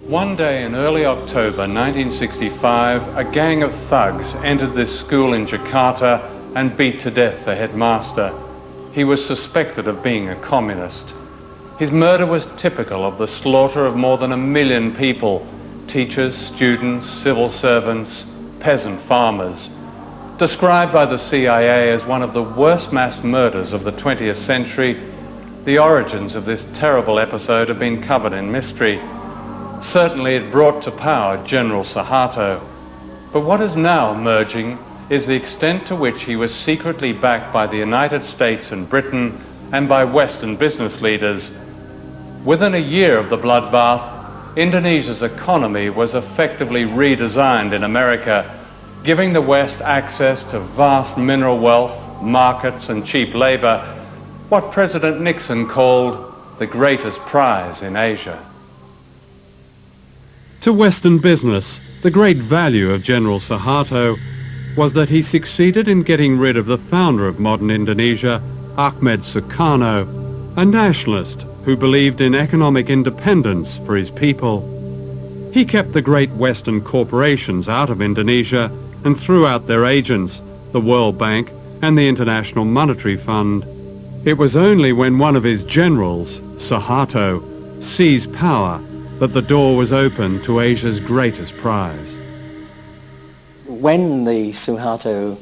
One day in early October 1965, a gang of thugs entered this school in Jakarta and beat to death the headmaster. He was suspected of being a communist. His murder was typical of the slaughter of more than 1 million people, teachers, students, civil servants, peasant farmers. Described by the CIA as one of the worst mass murders of the 20th century, the origins of this terrible episode have been covered in mystery. Certainly it brought to power General Suharto. But what is now emerging is the extent to which he was secretly backed by the United States and Britain and by Western business leaders. Within a year of the bloodbath, Indonesia's economy was effectively redesigned in America, giving the West access to vast mineral wealth, markets and cheap labor, what President Nixon called the greatest prize in Asia. To Western business, the great value of General Suharto was that he succeeded in getting rid of the founder of modern Indonesia, Ahmed Sukarno, a nationalist who believed in economic independence for his people. He kept the great Western corporations out of Indonesia and threw out their agents, the World Bank and the International Monetary Fund. It was only when one of his generals, Suharto, seized power that the door was open to Asia's greatest prize. When the Suharto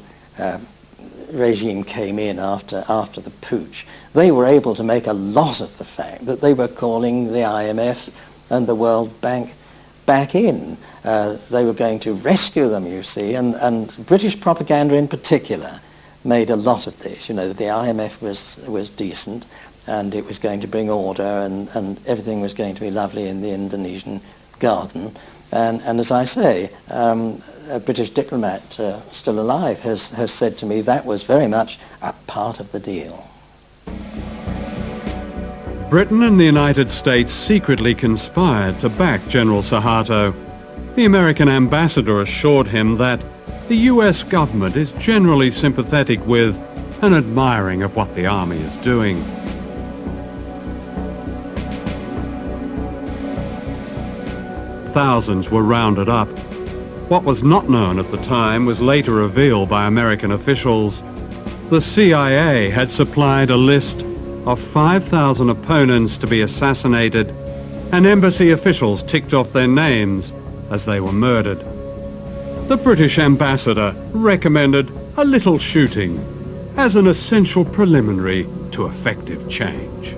regime came in after the putsch, they were able to make a lot of the fact that they were calling the IMF and the World Bank back in. They were going to rescue them, you see, and British propaganda in particular made a lot of this. You know, the IMF was decent, and it was going to bring order, and everything was going to be lovely in the Indonesian garden. And as I say, a British diplomat still alive has said to me that was very much a part of the deal. Britain and the United States secretly conspired to back General Suharto. The American ambassador assured him that the US government is generally sympathetic with and admiring of what the army is doing. Thousands were rounded up. What was not known at the time was later revealed by American officials. The CIA had supplied a list of 5,000 opponents to be assassinated, and embassy officials ticked off their names as they were murdered. The British ambassador recommended a little shooting as an essential preliminary to effective change.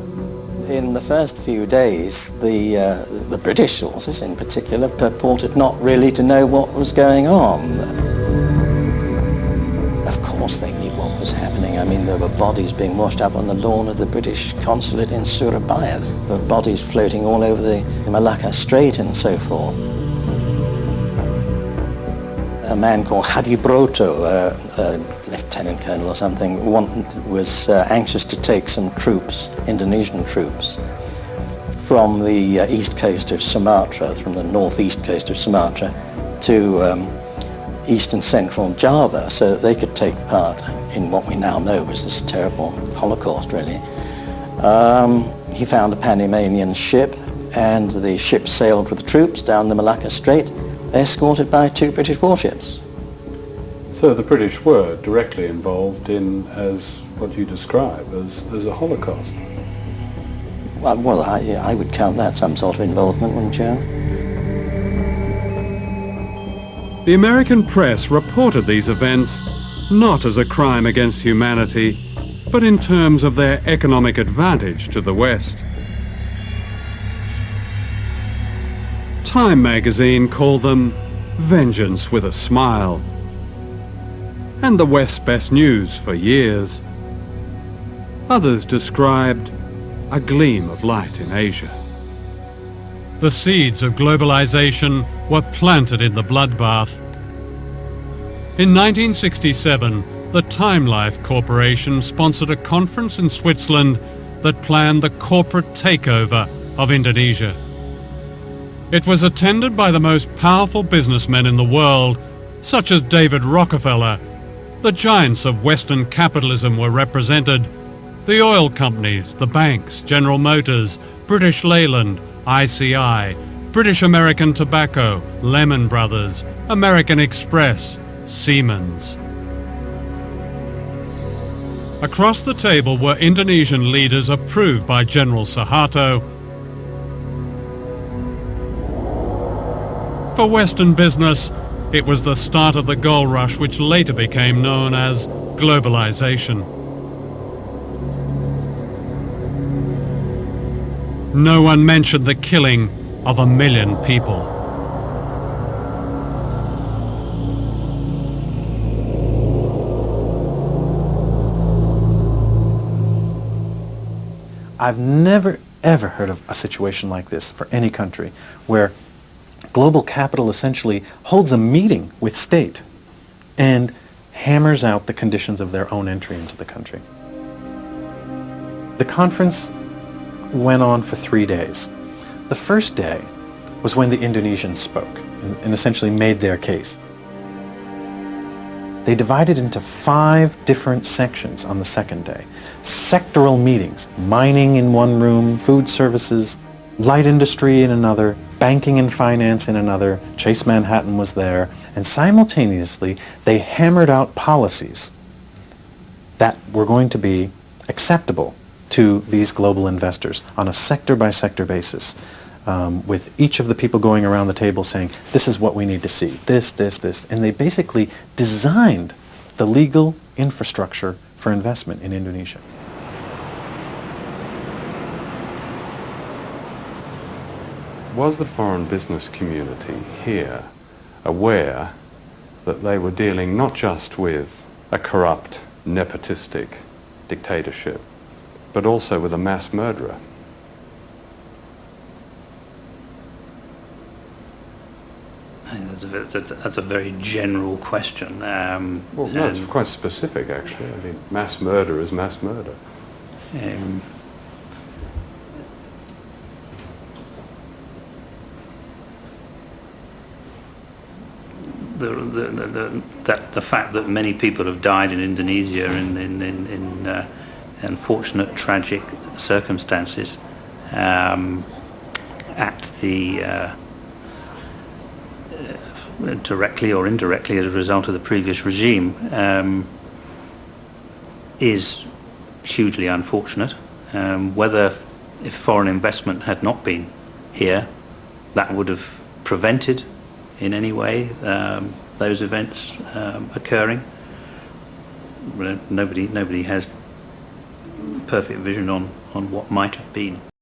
In the first few days, the British sources in particular purported not really to know what was going on. Of course they knew what was happening. I mean, there were bodies being washed up on the lawn of the British consulate in Surabaya. There were bodies floating all over the Malacca Strait and so forth. A man called Hadibroto, a lieutenant colonel or something, was anxious to take some troops, Indonesian troops, from the east coast of Sumatra, from the northeast coast of Sumatra, to east and central Java, so that they could take part in what we now know was this terrible Holocaust, really. He found a Panamanian ship, and the ship sailed with the troops down the Malacca Strait, escorted by 2 British warships. So the British were directly involved in, as what you describe, as a Holocaust? Well, I would count that some sort of involvement, wouldn't you? The American press reported these events not as a crime against humanity, but in terms of their economic advantage to the West. Time magazine called them vengeance with a smile, and the West's best news for years. Others described a gleam of light in Asia. The seeds of globalization were planted in the bloodbath. In 1967, the Time Life Corporation sponsored a conference in Switzerland that planned the corporate takeover of Indonesia. It was attended by the most powerful businessmen in the world, such as David Rockefeller. The giants of Western capitalism were represented. The oil companies, the banks, General Motors, British Leyland, ICI, British American Tobacco, Lemon Brothers, American Express, Siemens. Across the table were Indonesian leaders approved by General Suharto. For Western business, it was the start of the gold rush which later became known as globalization. No one mentioned the killing of 1 million people. I've never ever heard of a situation like this for any country, where global capital essentially holds a meeting with state and hammers out the conditions of their own entry into the country. The conference went on for 3 days. The first day was when the Indonesians spoke and essentially made their case. They divided into 5 different sections on the second day. Sectoral meetings, mining in one room, food services, light industry in another, banking and finance in another, Chase Manhattan was there, and simultaneously they hammered out policies that were going to be acceptable to these global investors on a sector-by-sector basis, with each of the people going around the table saying, this is what we need to see, this, and they basically designed the legal infrastructure for investment in Indonesia. Was the foreign business community here aware that they were dealing not just with a corrupt, nepotistic dictatorship, but also with a mass murderer? That's a very general question. Well, no, it's quite specific, actually. I mean, mass murder is mass murder. The fact that many people have died in Indonesia in unfortunate, tragic circumstances at the directly or indirectly as a result of the previous regime is hugely unfortunate. Whether if foreign investment had not been here, that would have prevented in any way those events occurring. Nobody has perfect vision on what might have been.